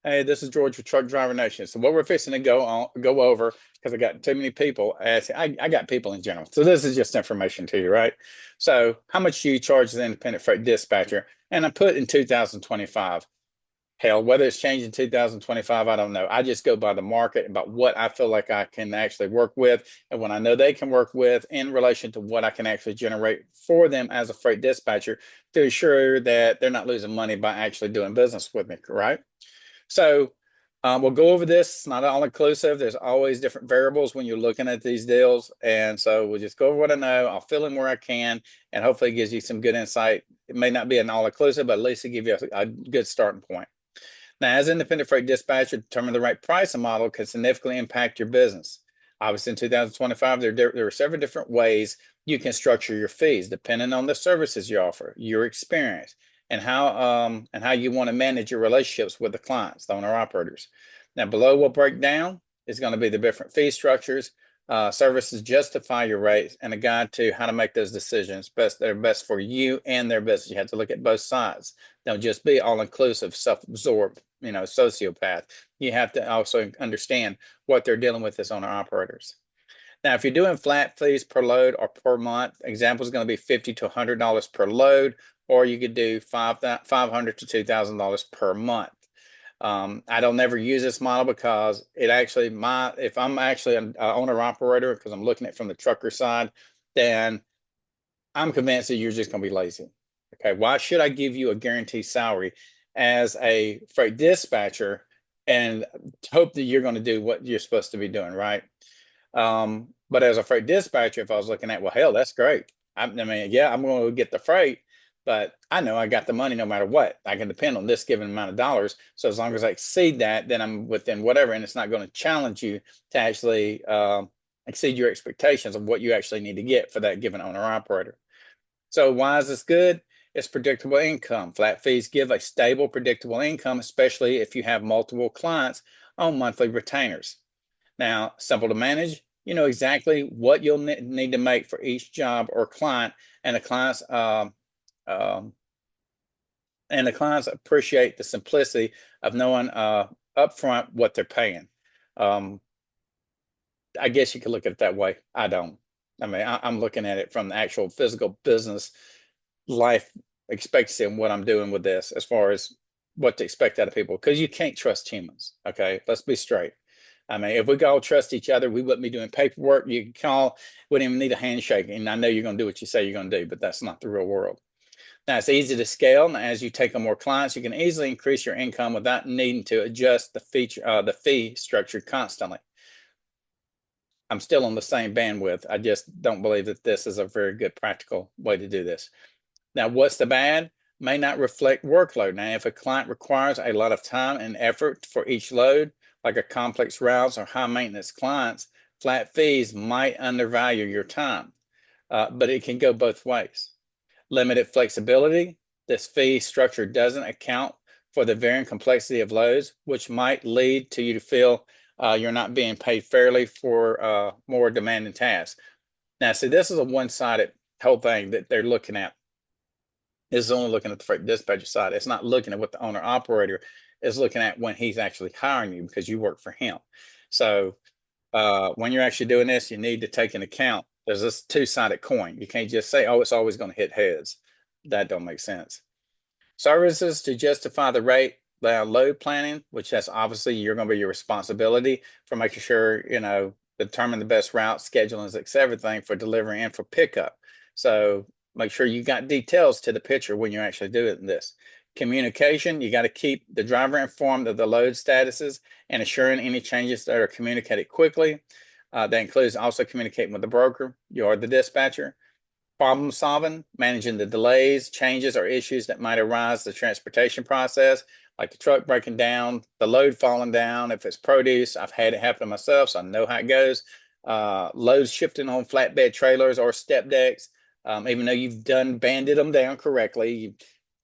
Hey, this is George with Truck Driver Nation. So what we're fixing to go over, because I got too many people asking, I got people in general. So this is just information to you, right? So how much do you charge the independent freight dispatcher? And I put in 2025. Hell, whether it's changed in 2025, I don't know. I just go by the market, about what I feel like I can actually work with, and what I know they can work with in relation to what I can actually generate for them as a freight dispatcher to ensure that they're not losing money by actually doing business with me, right? So we'll go over this. It's not all inclusive. There's always different variables when you're looking at these deals. And so we'll just go over what I know. I'll fill in where I can, and hopefully it gives you some good insight. It may not be an all inclusive, but at least it give you a good starting point. Now, as independent freight dispatcher, determine the right pricing model can significantly impact your business. Obviously, in 2025, there are several different ways you can structure your fees, depending on the services you offer, your experience, and how you want to manage your relationships with the clients, the owner operators. Now, below we'll break down is going to be the different fee structures, services justify your rates, and a guide to how to make those decisions best that are best for you and their business. You have to look at both sides. Don't just be all inclusive, self-absorbed, sociopath. You have to also understand what they're dealing with as owner operators. Now, if you're doing flat fees per load or per month, example is going to be $50 to $100 per load, or you could do $500 to $2,000 per month. I don't never use this model because it actually if I'm actually an owner operator, because I'm looking at it from the trucker side, then I'm convinced that you're just going to be lazy. Okay, why should I give you a guaranteed salary as a freight dispatcher and hope that you're going to do what you're supposed to be doing, right? But as a freight dispatcher, if I was looking at, well, hell, that's great. I mean, yeah, I'm going to get the freight, but I know I got the money no matter what. I can depend on this given amount of dollars. So as long as I exceed that, then I'm within whatever, and it's not going to challenge you to actually exceed your expectations of what you actually need to get for that given owner operator. So why is this good? It's predictable income. Flat fees give a stable, predictable income, especially if you have multiple clients on monthly retainers. Now, simple to manage. You know exactly what you'll need to make for each job or client, and um, the clients appreciate the simplicity of knowing upfront what they're paying. Um, I guess you could look at it that way. I don't. I mean, I'm looking at it from the actual physical business life expectancy and what I'm doing with this as far as what to expect out of people, because you can't trust humans. Okay, let's be straight. I mean, if we could all trust each other, we wouldn't be doing paperwork. You can call, wouldn't even need a handshake. And I know you're going to do what you say you're going to do, but that's not the real world. Now, it's easy to scale. Now, as you take on more clients, you can easily increase your income without needing to adjust the fee structure constantly. I'm still on the same bandwidth. I just don't believe that this is a very good practical way to do this. Now, what's the bad? May not reflect workload. Now, if a client requires a lot of time and effort for each load, like a complex routes or high maintenance clients, flat fees might undervalue your time, but it can go both ways. Limited flexibility. This fee structure doesn't account for the varying complexity of loads, which might lead to you to feel you're not being paid fairly for more demanding tasks. Now, see, this is a one-sided whole thing that they're looking at. This is only looking at the freight dispatcher side. It's not looking at what the owner operator is looking at when he's actually hiring you, because you work for him. So when you're actually doing this, you need to take into account there's this two-sided coin. You can't just say, oh, it's always going to hit heads. That don't make sense. Services to justify the rate, load planning, which that's obviously you're going to be your responsibility for making sure, determine the best route, scheduling, everything for delivery and for pickup. So make sure you got details to the picture when you're actually doing this. Communication, you got to keep the driver informed of the load statuses and assuring any changes that are communicated quickly. That includes also communicating with the broker, you are the dispatcher. Problem solving, managing the delays, changes, or issues that might arise the transportation process, like the truck breaking down, the load falling down. If it's produce, I've had it happen to myself, so I know how it goes. Loads shifting on flatbed trailers or step decks, even though you've banded them down correctly, you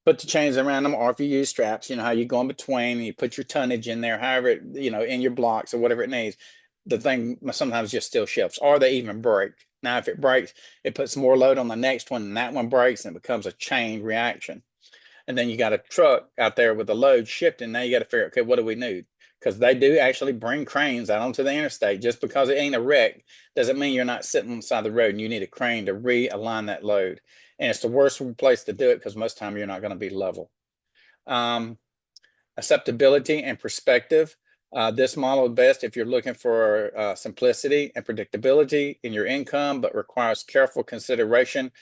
put the chains around them, or if you use straps, you know how you go in between, and you put your tonnage in there, however it, in your blocks or whatever it needs. The thing sometimes just still shifts, or they even break. Now, if it breaks, it puts more load on the next one, and that one breaks, and it becomes a chain reaction. and then you got a truck out there with a load shipped, and now you got to figure out, okay, what do we need? Because they do actually bring cranes out onto the interstate. Just because it ain't a wreck doesn't mean you're not sitting on the side of the road and you need a crane to realign that load. And it's the worst place to do it because most time you're not going to be level. Um, Acceptability and perspective. This model is best if you're looking for simplicity and predictability in your income, but requires careful consideration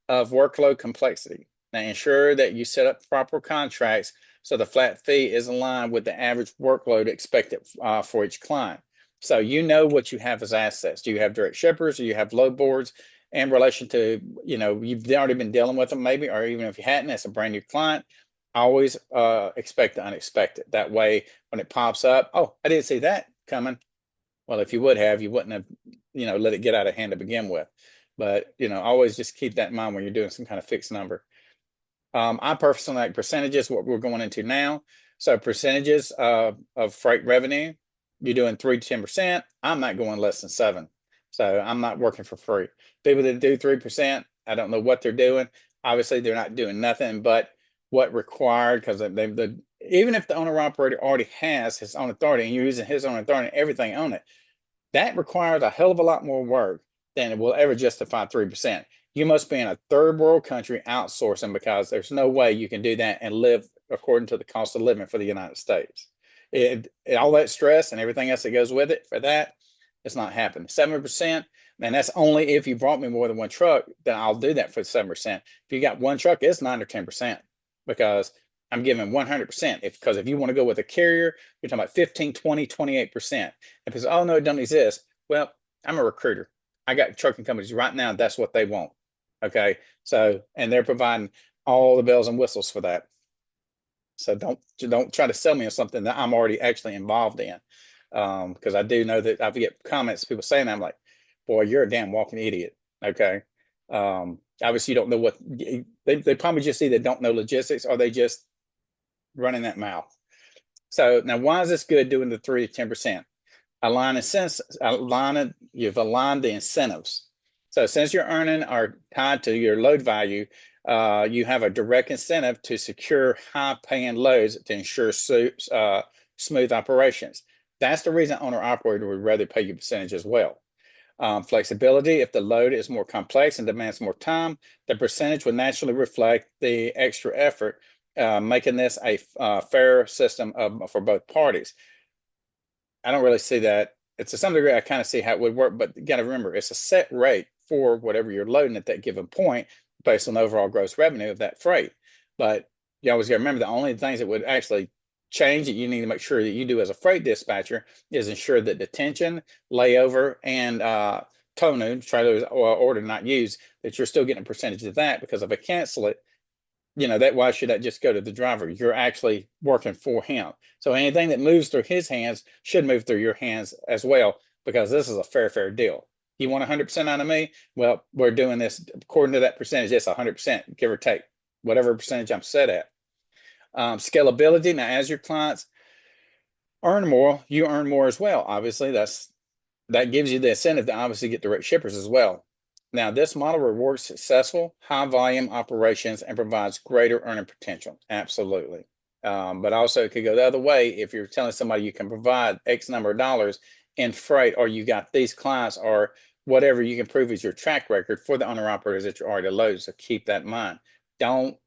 of workload complexity. Now, ensure that you set up proper contracts so the flat fee is aligned with the average workload expected for each client. So you know what you have as assets. Do you have direct shippers? Do you have load boards? In relation to, you've already been dealing with them maybe, or even if you hadn't, it's a brand new client. Always expect the unexpected. That way, when it pops up, oh, I didn't see that coming. Well, if you would have, you wouldn't have, let it get out of hand to begin with. But, always just keep that in mind when you're doing some kind of fixed number. I personally like percentages, what we're going into now. So percentages of freight revenue, you're doing 3 to 10%. I'm not going less than 7. So I'm not working for free. People that do 3%, I don't know what they're doing. Obviously, they're not doing nothing but what required, because even if the owner operator already has his own authority and you're using his own authority and everything on it, that requires a hell of a lot more work than it will ever justify 3%. You must be in a third world country outsourcing, because there's no way you can do that and live according to the cost of living for the United States. All that stress and everything else that goes with it for that, it's not happening. 7%, and that's only if you brought me more than one truck, then I'll do that for 7%. If you got one truck, it's 9 or 10%, because I'm giving 100%. Because if you want to go with a carrier, you're talking about 15, 20, 28%. And people say, oh, no, it doesn't exist. Well, I'm a recruiter. I got trucking companies right now. That's what they want. Okay. So, and they're providing all the bells and whistles for that. So don't try to sell me on something that I'm already actually involved in. Because I do know that I get comments, people saying, I'm like, boy, you're a damn walking idiot. Okay. Obviously you don't know what they probably just either don't know logistics or they just running that mouth. So now why is this good doing the 3 to 10%? You've aligned the incentives. So since your earning are tied to your load value, you have a direct incentive to secure high-paying loads to ensure smooth operations. That's the reason owner-operator would rather pay you percentage as well. Flexibility, if the load is more complex and demands more time, the percentage would naturally reflect the extra effort, making this a fair system for both parties. I don't really see that. It's to some degree, I kind of see how it would work, but you got to remember, it's a set rate for whatever you're loading at that given point based on the overall gross revenue of that freight. But you always got to remember the only things that would actually change that you need to make sure that you do as a freight dispatcher is ensure that detention, layover, and towing, trailers or order not used, that you're still getting a percentage of that, because if I cancel it, that why should that just go to the driver? You're actually working for him. So anything that moves through his hands should move through your hands as well, because this is a fair deal. You want 100% out of me? Well, we're doing this according to that percentage. It's 100%, give or take, whatever percentage I'm set at. Scalability. Now, as your clients earn more, you earn more as well. Obviously, that gives you the incentive to obviously get direct shippers as well. Now, this model rewards successful, high volume operations and provides greater earning potential. Absolutely. But also, it could go the other way if you're telling somebody you can provide X number of dollars in freight, or you got these clients, or whatever you can prove is your track record for the owner operators that you're already loaded. So keep that in mind. Don't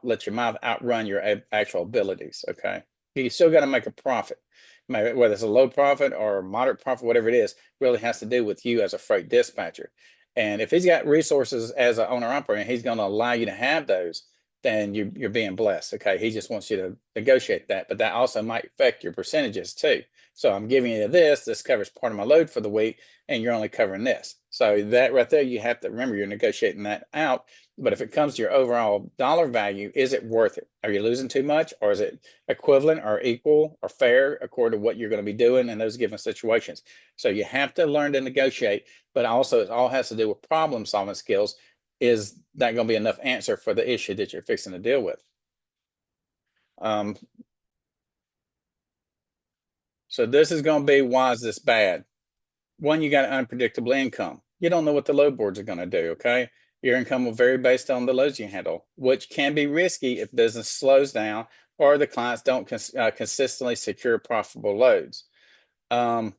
let your mouth outrun your actual abilities. Okay. You still got to make a profit. Whether it's a low profit or moderate profit, whatever it is, really has to do with you as a freight dispatcher. And if he's got resources as an owner operator, he's going to allow you to have those, then you're being blessed. Okay. He just wants you to negotiate that, but that also might affect your percentages too. So I'm giving you this covers part of my load for the week, and you're only covering this. So that right there, you have to remember you're negotiating that out. But if it comes to your overall dollar value, is it worth it? Are you losing too much, or is it equivalent or equal or fair according to what you're going to be doing in those given situations? So you have to learn to negotiate, but also it all has to do with problem solving skills. Is that going to be enough answer for the issue that you're fixing to deal with? Um, so this is going to be, why is this bad? One, you got an unpredictable income. You don't know what the load boards are going to do. Okay. Your income will vary based on the loads you handle, which can be risky if business slows down or the clients don't consistently secure profitable loads. Um,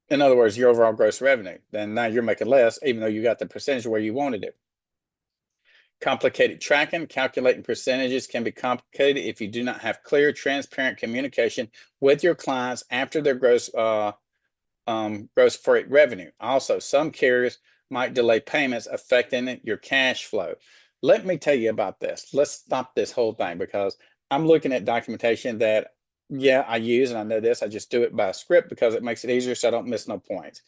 in other words, your overall gross revenue. Then now you're making less, even though you got the percentage where you wanted it. Complicated tracking, calculating percentages can be complicated if you do not have clear, transparent communication with your clients after their gross freight revenue. Also, some carriers might delay payments, affecting your cash flow. Let me tell you about this. Let's stop this whole thing because I'm looking at documentation that, yeah, I use, and I know this. I just do it by script because it makes it easier so I don't miss no points.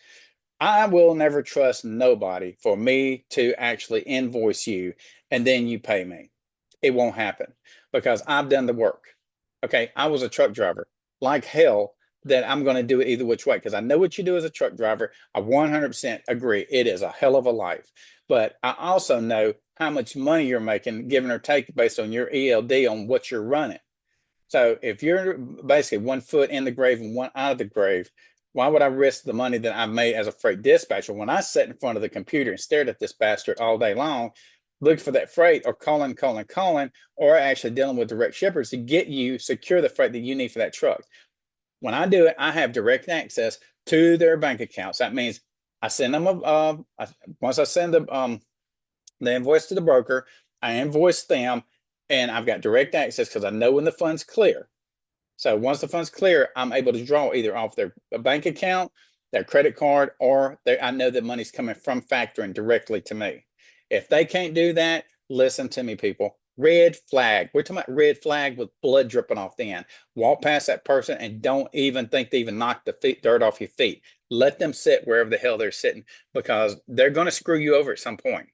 I will never trust nobody for me to actually invoice you and then you pay me. It won't happen because I've done the work. Okay. I was a truck driver like hell, that I'm going to do it either which way because I know what you do as a truck driver. I 100% agree. It is a hell of a life. But I also know how much money you're making, give or take, based on your ELD on what you're running. So if you're basically 1 foot in the grave and one out of the grave, why would I risk the money that I've made as a freight dispatcher when I sat in front of the computer and stared at this bastard all day long, looked for that freight or calling, or actually dealing with direct shippers to get you secure the freight that you need for that truck? When I do it, I have direct access to their bank accounts. That means I send them once I send the invoice to the broker, I invoice them, and I've got direct access because I know when the funds clear. So once the funds clear, I'm able to draw either off their bank account, their credit card, or I know that money's coming from factoring directly to me. If they can't do that, listen to me, people. Red flag. We're talking about red flag with blood dripping off the end. Walk past that person and don't even think to even knock the dirt off your feet. Let them sit wherever the hell they're sitting because they're going to screw you over at some point.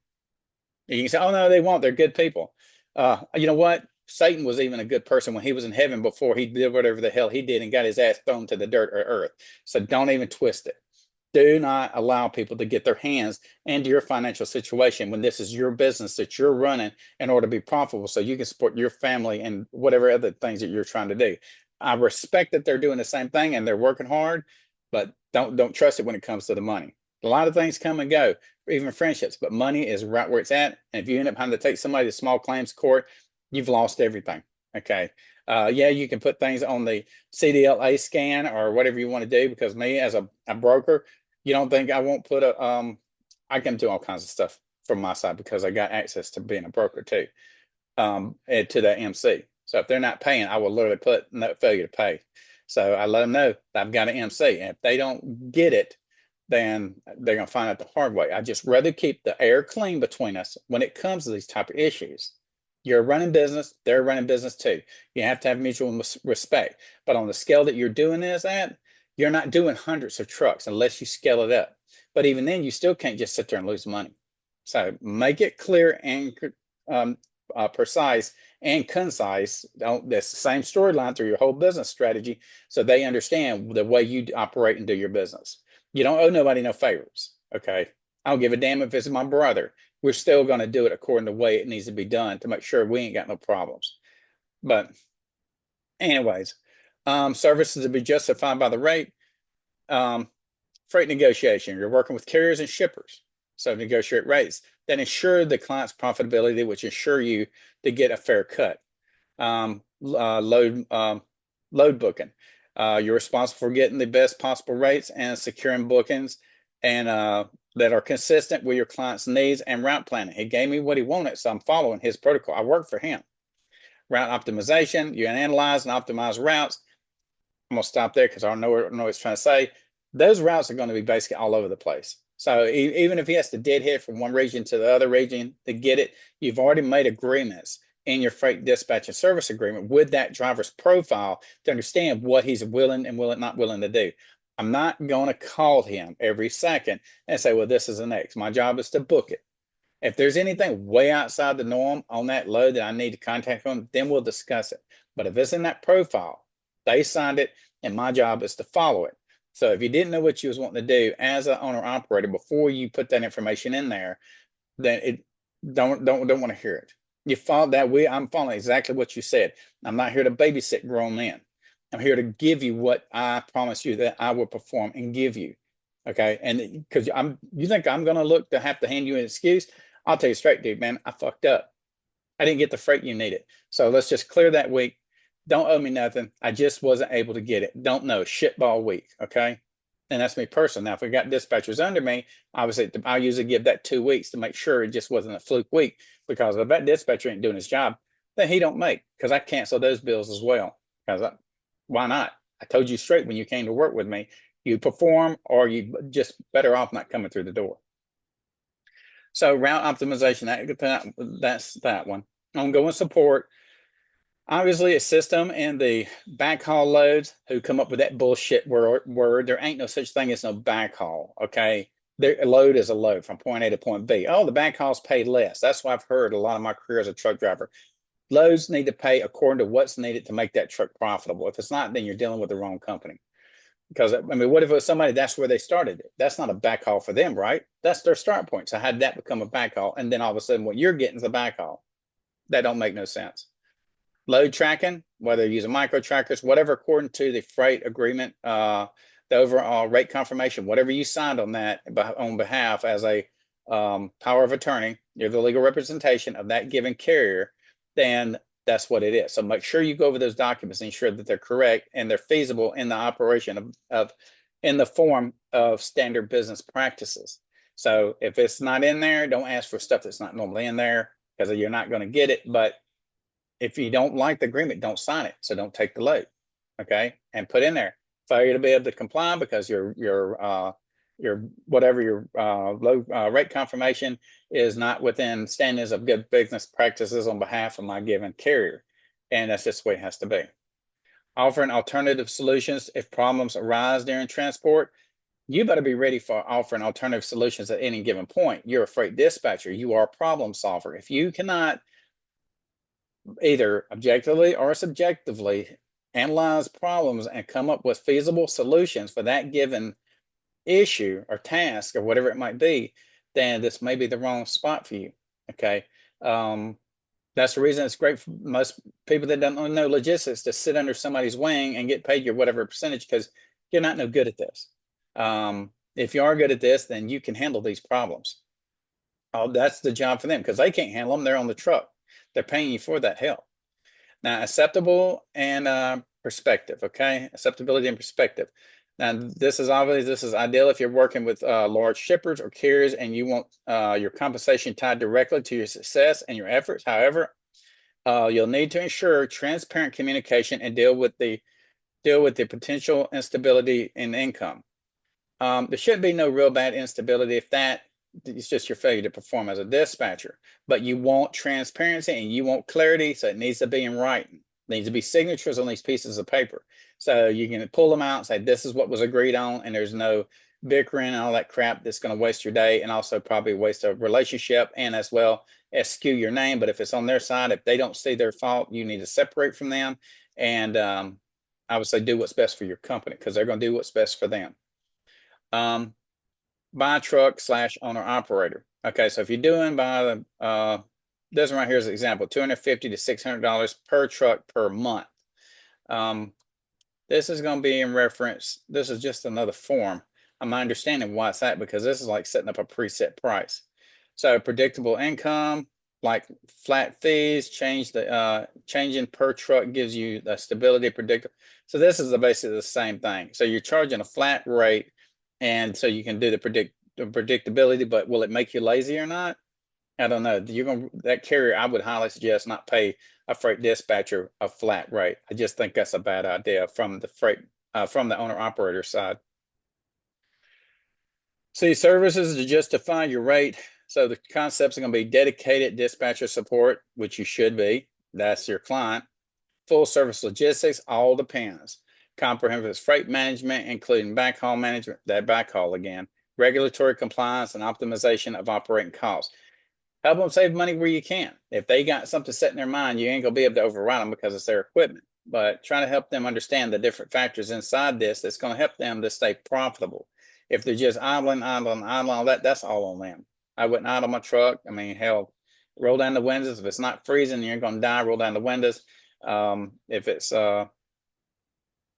You can say, oh, no, they won't. They're good people. You know what? Satan was even a good person when he was in heaven before he did whatever the hell he did and got his ass thrown to the dirt or earth. So don't even twist it. Do not allow people to get their hands into your financial situation when this is your business that you're running in order to be profitable so you can support your family and whatever other things that you're trying to do. I respect that they're doing the same thing and they're working hard, but don't trust it when it comes to the money. A lot of things come and go, even friendships, but money is right where it's at. And if you end up having to take somebody to small claims court, you've lost everything. Okay. Yeah, you can put things on the CDLA scan or whatever you want to do because me as a broker, you don't think I won't put I can do all kinds of stuff from my side because I got access to being a broker too, and to that MC. So if they're not paying, I will literally put no failure to pay. So I let them know that I've got an MC, and if they don't get it, then they're going to find out the hard way. I just rather keep the air clean between us when it comes to these type of issues. You're running business, they're running business too. You have to have mutual respect. But on the scale that you're doing this at, you're not doing hundreds of trucks unless you scale it up. But even then, you still can't just sit there and lose money. So make it clear and precise and concise. That's the same storyline through your whole business strategy so they understand the way you operate and do your business. You don't owe nobody no favors. Okay. I don't give a damn if it's my brother. We're still going to do it according to the way it needs to be done to make sure we ain't got no problems. But anyways, services to be justified by the rate. Um, Freight negotiation. You're working with carriers and shippers. So negotiate rates that ensure the client's profitability, which ensure you to get a fair cut. Um, uh, load load booking. You're responsible for getting the best possible rates and securing bookings and that are consistent with your client's needs and route planning. He gave me what he wanted, so I'm following his protocol. I work for him. Route optimization. You analyze and optimize routes. I'm gonna stop there because I don't know what it's trying to say. Those routes are going to be basically all over the place. So even if he has to deadhead from one region to the other region to get it, you've already made agreements in your freight dispatch and service agreement with that driver's profile to understand what he's willing and not willing to do. I'm not going to call him every second and say, well, this is the next. My job is to book it. If there's anything way outside the norm on that load that I need to contact them, then we'll discuss it. But if it's in that profile, they signed it, and my job is to follow it. So if you didn't know what you was wanting to do as an owner operator before you put that information in there, then it don't want to hear it. You follow that way. I'm following exactly what you said. I'm not here to babysit grown men. I'm here to give you what I promise you that I will perform and give you. Okay. And because you think I'm going to look to have to hand you an excuse? I'll tell you straight, dude, man, I fucked up. I didn't get the freight you needed. So let's just clear that week. Don't owe me nothing. I just wasn't able to get it. Don't know. Shitball week. Okay. And that's me personally. Now, if we got dispatchers under me, obviously I usually give that 2 weeks to make sure it just wasn't a fluke week. Because if that dispatcher ain't doing his job, then he don't make, because I cancel those bills as well. Why not? I told you straight when you came to work with me, you perform or you just better off not coming through the door. So route optimization, that's that one. Ongoing support. Obviously, a system and the backhaul loads who come up with that bullshit word. There ain't no such thing as no backhaul. Okay. A load is a load from point A to point B. Oh, the backhaul's paid less. That's why I've heard a lot of my career as a truck driver. Loads need to pay according to what's needed to make that truck profitable. If it's not, then you're dealing with the wrong company. Because I mean, what if it was somebody that's where they started it? That's not a backhaul for them, right? That's their start point. So how did that become a backhaul? And then all of a sudden, what you're getting is a backhaul. That don't make no sense. Load tracking, whether you're using micro trackers, whatever, according to the freight agreement, the overall rate confirmation, whatever you signed on that on behalf as a power of attorney, you're the legal representation of that given carrier, then that's what it is. So make sure you go over those documents and ensure that they're correct and they're feasible in the operation of in the form of standard business practices. So if it's not in there, don't ask for stuff that's not normally in there because you're not going to get it. But if you don't like the agreement, don't sign it. So don't take the load. Okay. And put in there failure to be able to comply because your whatever your low rate confirmation is not within standards of good business practices on behalf of my given carrier. And that's just the way it has to be. Offering alternative solutions if problems arise during transport. You better be ready for offering alternative solutions at any given point. You're a freight dispatcher. You are a problem solver. If you cannot either objectively or subjectively analyze problems and come up with feasible solutions for that given issue or task or whatever it might be, then this may be the wrong spot for you. Okay. That's the reason it's great for most people that don't know logistics to sit under somebody's wing and get paid your whatever percentage because you're not no good at this. If you are good at this, then you can handle these problems. Oh, that's the job for them because they can't handle them. They're on the truck. They're paying you for that help. Now, acceptable and perspective. Okay, acceptability and perspective. Now, this is ideal if you're working with large shippers or carriers and you want your compensation tied directly to your success and your efforts. However, you'll need to ensure transparent communication and deal with the potential instability in income. There shouldn't be no real bad instability if that it's just your failure to perform as a dispatcher. But you want transparency and you want clarity, so it needs to be in writing. There needs to be signatures on these pieces of paper. So you can pull them out and say, this is what was agreed on, and there's no bickering and all that crap that's going to waste your day and also probably waste a relationship and as well as skew your name. But if it's on their side, if they don't see their fault, you need to separate from them. And I would say do what's best for your company because they're going to do what's best for them. Buy truck / owner operator. Okay, so if you're doing by the this one right here is an example, $250 to $600 per truck per month. This is going to be in reference. This is just another form. I'm understanding why it's that because this is like setting up a preset price. So predictable income, like flat fees, changing per truck gives you the stability predictable. So this is basically the same thing. So you're charging a flat rate, and so you can do the predictability. But will it make you lazy or not? I don't know. That carrier. I would highly suggest not pay a freight dispatcher a flat rate. I just think that's a bad idea from the owner operator side. See, services to justify your rate. So the concepts are going to be dedicated dispatcher support, which you should be. That's your client. Full service logistics, all depends. Comprehensive freight management, including backhaul management, that backhaul again. Regulatory compliance and optimization of operating costs. Help them save money where you can. If they got something set in their mind, you ain't going to be able to override them because it's their equipment. But try to help them understand the different factors inside this that's going to help them to stay profitable. If they're just idling, that's all on them. I wouldn't idle my truck. I mean, hell, roll down the windows. If it's not freezing, you're going to die, roll down the windows. If it's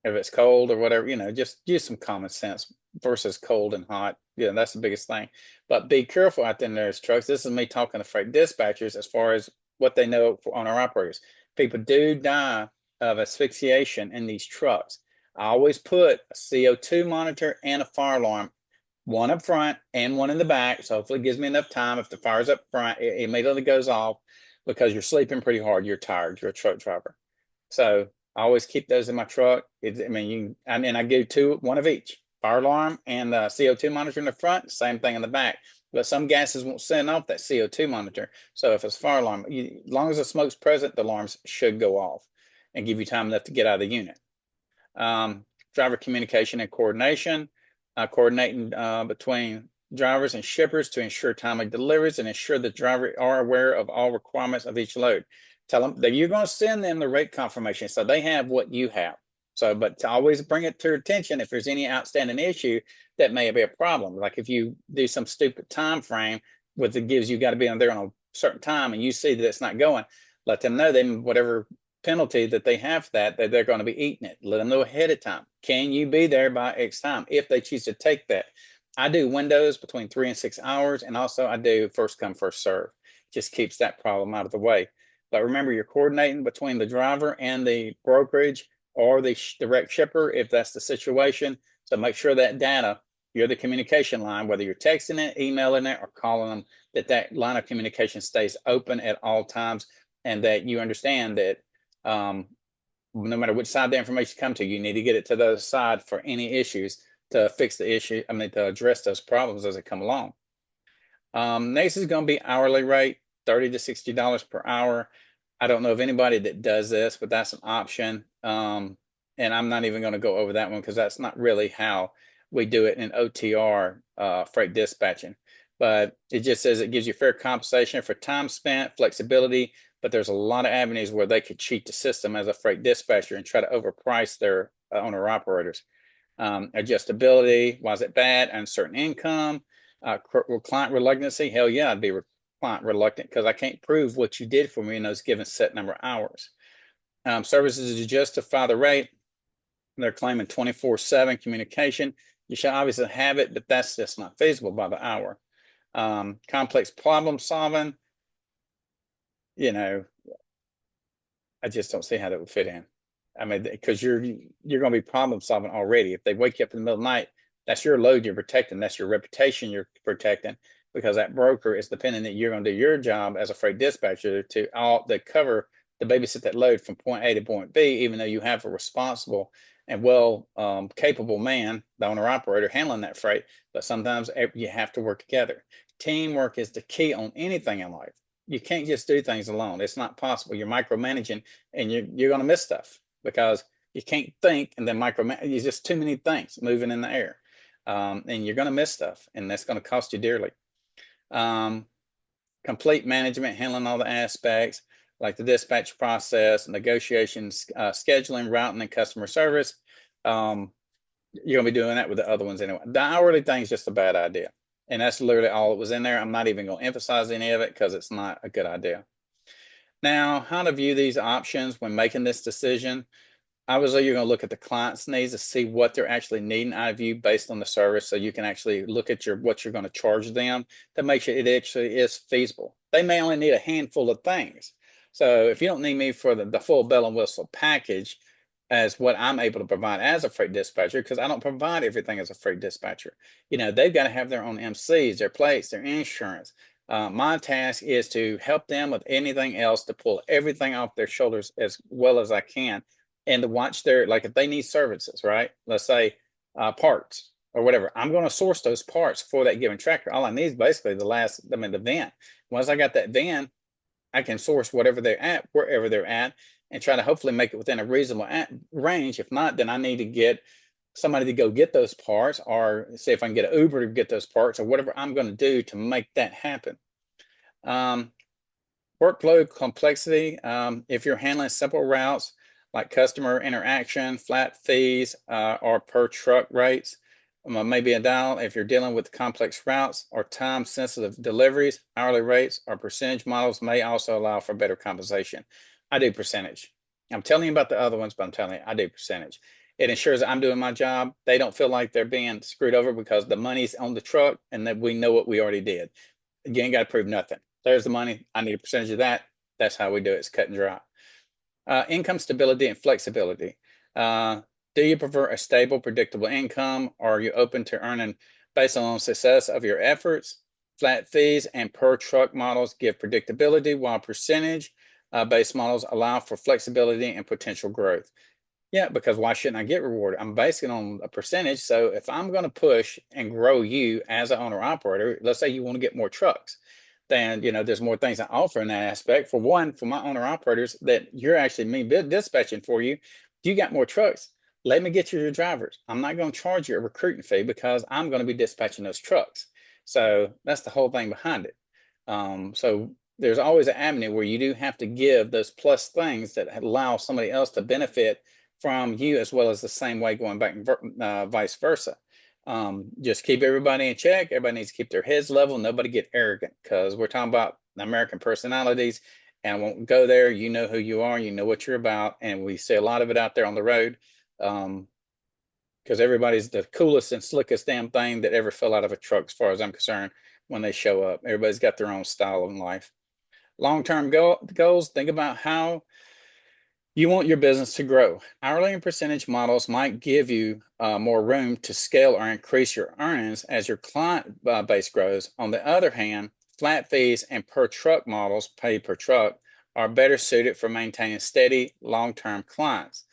If it's cold or whatever, just use some common sense versus cold and hot. Yeah, that's the biggest thing. But be careful out there in those trucks. This is me talking to freight dispatchers as far as what they know for owner operators. People do die of asphyxiation in these trucks. I always put a CO2 monitor and a fire alarm, one up front and one in the back. So hopefully it gives me enough time. If the fire's up front, it immediately goes off because you're sleeping pretty hard. You're tired. You're a truck driver. So I always keep those in my truck. I mean, and I give two, one of each, fire alarm and the CO2 monitor in the front, same thing in the back. But some gases won't send off that CO2 monitor. So if it's fire alarm, as long as the smoke's present, the alarms should go off and give you time enough to get out of the unit. Driver communication and coordination, coordinating between drivers and shippers to ensure timely deliveries and ensure the driver are aware of all requirements of each load. Tell them that you're going to send them the rate confirmation so they have what you have. So, but to always bring it to their attention if there's any outstanding issue that may be a problem. Like if you do some stupid time frame with it gives you got to be on there on a certain time and you see that it's not going, let them know then whatever penalty that they have for that they're going to be eating it. Let them know ahead of time. Can you be there by X time if they choose to take that? I do windows between 3 and 6 hours, and also I do first come, first serve. Just keeps that problem out of the way. But remember, you're coordinating between the driver and the brokerage or the direct shipper if that's the situation. So make sure that data, you're the communication line, whether you're texting it, emailing it, or calling them, that line of communication stays open at all times, and that you understand that no matter which side the information comes to, you need to get it to the other side for any issues to fix the issue. I mean, to address those problems as they come along. Next is going to be hourly rate, $30 to $60 per hour. I don't know of anybody that does this, but that's an option. And I'm not even going to go over that one because that's not really how we do it in OTR, freight dispatching. But it just says it gives you fair compensation for time spent, flexibility, but there's a lot of avenues where they could cheat the system as a freight dispatcher and try to overprice their owner operators. Adjustability, why is it bad? Uncertain income, client reluctancy. Hell yeah, I'd be client reluctant because I can't prove what you did for me in those given set number of hours. Services to justify the rate. They're claiming 24/7 communication. You should obviously have it, but that's just not feasible by the hour. Complex problem solving. I just don't see how that would fit in. I mean, because you're going to be problem solving already. If they wake you up in the middle of the night, that's your load you're protecting. That's your reputation you're protecting, because that broker is depending that you're going to do your job as a freight dispatcher to cover to babysit that load from point A to point B, even though you have a responsible and well capable man, the owner operator, handling that freight. But sometimes you have to work together. Teamwork is the key on anything in life. You can't just do things alone. It's not possible. You're micromanaging and you're going to miss stuff because you can't think and then micromanage. It's just too many things moving in the air. And you're going to miss stuff, and that's going to cost you dearly. Complete management, handling all the aspects like the dispatch process, negotiations, scheduling, routing, and customer service. You're going to be doing that with the other ones anyway. The hourly thing is just a bad idea. And that's literally all that was in there. I'm not even going to emphasize any of it because it's not a good idea. Now, how to view these options when making this decision. Obviously, you're going to look at the client's needs to see what they're actually needing out of you based on the service, so you can actually look at what you're going to charge them to make sure it actually is feasible. They may only need a handful of things. So if you don't need me for the full bell and whistle package as what I'm able to provide as a freight dispatcher, because I don't provide everything as a freight dispatcher. They've got to have their own MCs, their plates, their insurance. My task is to help them with anything else, to pull everything off their shoulders as well as I can, and to watch like if they need services, right? Let's say parts or whatever, I'm going to source those parts for that given tractor. All I need is basically the VIN. Once I got that VIN, I can source whatever they're at, wherever they're at, and try to hopefully make it within a reasonable range. If not, then I need to get somebody to go get those parts, or see if I can get an Uber to get those parts, or whatever I'm going to do to make that happen. Workload complexity. If you're handling simple routes like customer interaction, flat fees, or per truck rates, maybe a dial. If you're dealing with complex routes or time sensitive deliveries, hourly rates or percentage models may also allow for better compensation. I do percentage. I'm telling you about the other ones, but I'm telling you, I do percentage. It ensures that I'm doing my job. They don't feel like they're being screwed over because the money's on the truck and that we know what we already did. You ain't got to prove nothing. There's the money. I need a percentage of that. That's how we do it. It's cut and dry. Income stability and flexibility. Uh, do you prefer a stable, predictable income, or are you open to earning based on success of your efforts? Flat fees and per truck models give predictability, while percentage based models allow for flexibility and potential growth. Yeah, because why shouldn't I get rewarded? I'm basing it on a percentage. So if I'm going to push and grow you as an owner operator, let's say you want to get more trucks, then there's more things I offer in that aspect. For one, for my owner operators that you're actually me dispatching for you, you got more trucks. Let me get you your drivers. I'm not going to charge you a recruiting fee because I'm going to be dispatching those trucks. So that's the whole thing behind it. So there's always an avenue where you do have to give those plus things that allow somebody else to benefit from you as well as the same way going back and vice versa. Just keep everybody in check. Everybody needs to keep their heads level. Nobody get arrogant because we're talking about American personalities, and I won't go there. You know who you are. You know what you're about, and we see a lot of it out there on the road. Because everybody's the coolest and slickest damn thing that ever fell out of a truck, as far as I'm concerned, when they show up. Everybody's got their own style in life. Long-term goals, think about how you want your business to grow. Hourly and percentage models might give you more room to scale or increase your earnings as your client base grows. On the other hand, flat fees and per truck models, paid per truck, are better suited for maintaining steady long-term clients.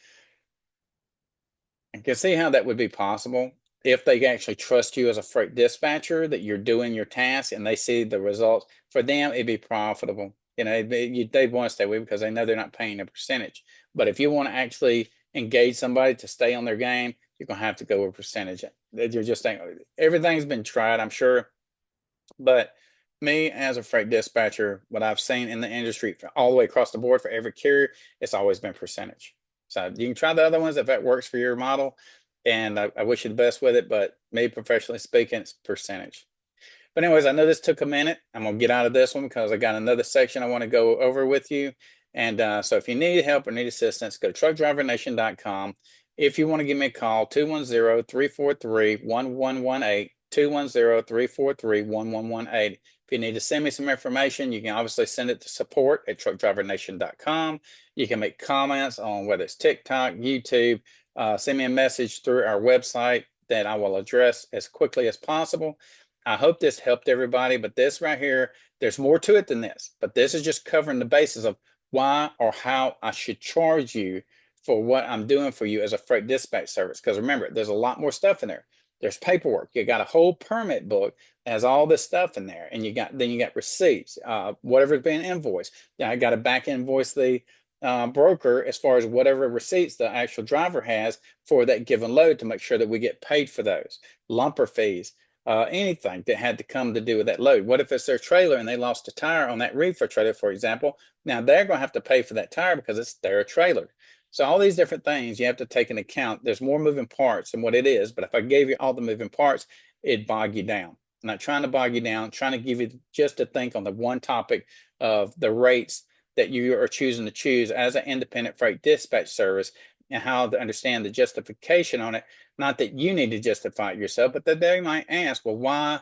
I can see how that would be possible if they actually trust you as a freight dispatcher, that you're doing your task and they see the results. For them, it'd be profitable. They'd want to stay with you because they know they're not paying a percentage. But if you want to actually engage somebody to stay on their game, you're going to have to go with percentage. You're just saying everything's been tried, I'm sure. But me as a freight dispatcher, what I've seen in the industry all the way across the board for every carrier, it's always been percentage. So you can try the other ones if that works for your model. And I wish you the best with it, but me professionally speaking, it's percentage. But anyways, I know this took a minute. I'm gonna get out of this one because I got another section I want to go over with you. And so if you need help or need assistance, go to truckdrivernation.com. If you want to give me a call, 210-343-1118, 210-343-1118. If you need to send me some information, you can obviously send it to support@truckdrivernation.com. You can make comments on whether it's TikTok, YouTube, send me a message through our website that I will address as quickly as possible. I hope this helped everybody, but this right here, there's more to it than this, but this is just covering the basis of why or how I should charge you for what I'm doing for you as a freight dispatch service. Because remember, there's a lot more stuff in there. There's paperwork. You got a whole permit book that has all this stuff in there, and you got receipts, whatever's being invoiced. Yeah, I got to back invoice the broker as far as whatever receipts the actual driver has for that given load to make sure that we get paid for those lumper fees. Anything that had to come to do with that load. What if it's their trailer and they lost a tire on that reefer trailer, for example? Now they're going to have to pay for that tire because it's their trailer. So all these different things you have to take into account. There's more moving parts than what it is, but if I gave you all the moving parts, it'd bog you down. I'm not trying to bog you down, I'm trying to give you just to think on the one topic of the rates that you are choosing to choose as an independent freight dispatch service and how to understand the justification on it. Not that you need to justify it yourself, but that they might ask, well, why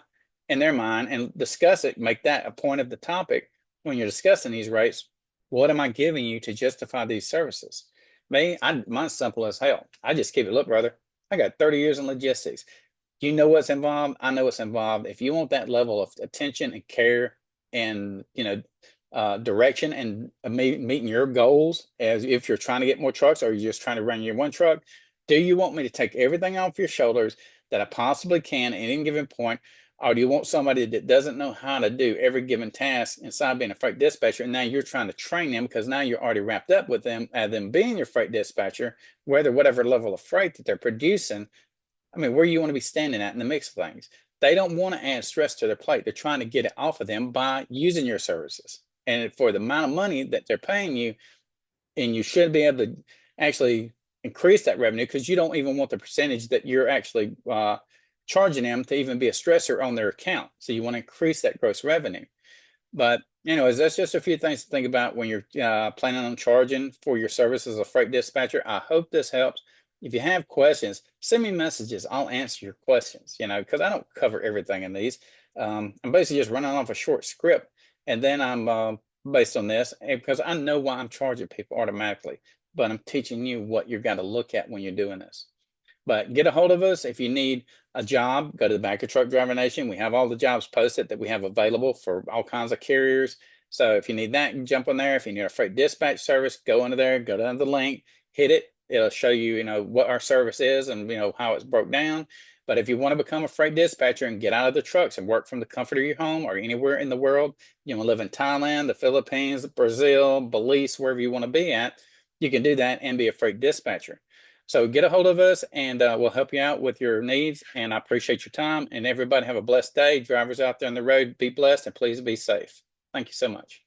in their mind, and discuss it, make that a point of the topic when you're discussing these rates. What am I giving you to justify these services? Mine's simple as hell. I just keep it, look, brother, I got 30 years in logistics. You know what's involved. I know what's involved. If you want that level of attention and care and, direction and meeting your goals, as if you're trying to get more trucks or you're just trying to run your one truck, do you want me to take everything off your shoulders that I possibly can at any given point? Or do you want somebody that doesn't know how to do every given task inside being a freight dispatcher? And now you're trying to train them because now you're already wrapped up with them and them being your freight dispatcher, whatever level of freight that they're producing. I mean, where you want to be standing at in the mix of things. They don't want to add stress to their plate. They're trying to get it off of them by using your services. And for the amount of money that they're paying you, and you should be able to actually increase that revenue because you don't even want the percentage that you're actually charging them to even be a stressor on their account. So you want to increase that gross revenue. But anyways, that's just a few things to think about when you're planning on charging for your service as a freight dispatcher. I hope this helps. If you have questions, send me messages. I'll answer your questions, because I don't cover everything in these. I'm basically just running off a short script, and then I'm based on this, and because I know why I'm charging people automatically, but I'm teaching you what you've got to look at when you're doing this. But get a hold of us if you need a job. Go to the Back of Truck Driver Nation. We have all the jobs posted that we have available for all kinds of carriers. So if you need that, jump on there. If you need a freight dispatch service, go into there, go down to the link, hit it. It'll show you, what our service is and how it's broke down. But if you want to become a freight dispatcher and get out of the trucks and work from the comfort of your home or anywhere in the world, you want to live in Thailand, the Philippines, Brazil, Belize, wherever you want to be at, you can do that and be a freight dispatcher. So get a hold of us and we'll help you out with your needs. And I appreciate your time. And everybody have a blessed day. Drivers out there on the road, be blessed and please be safe. Thank you so much.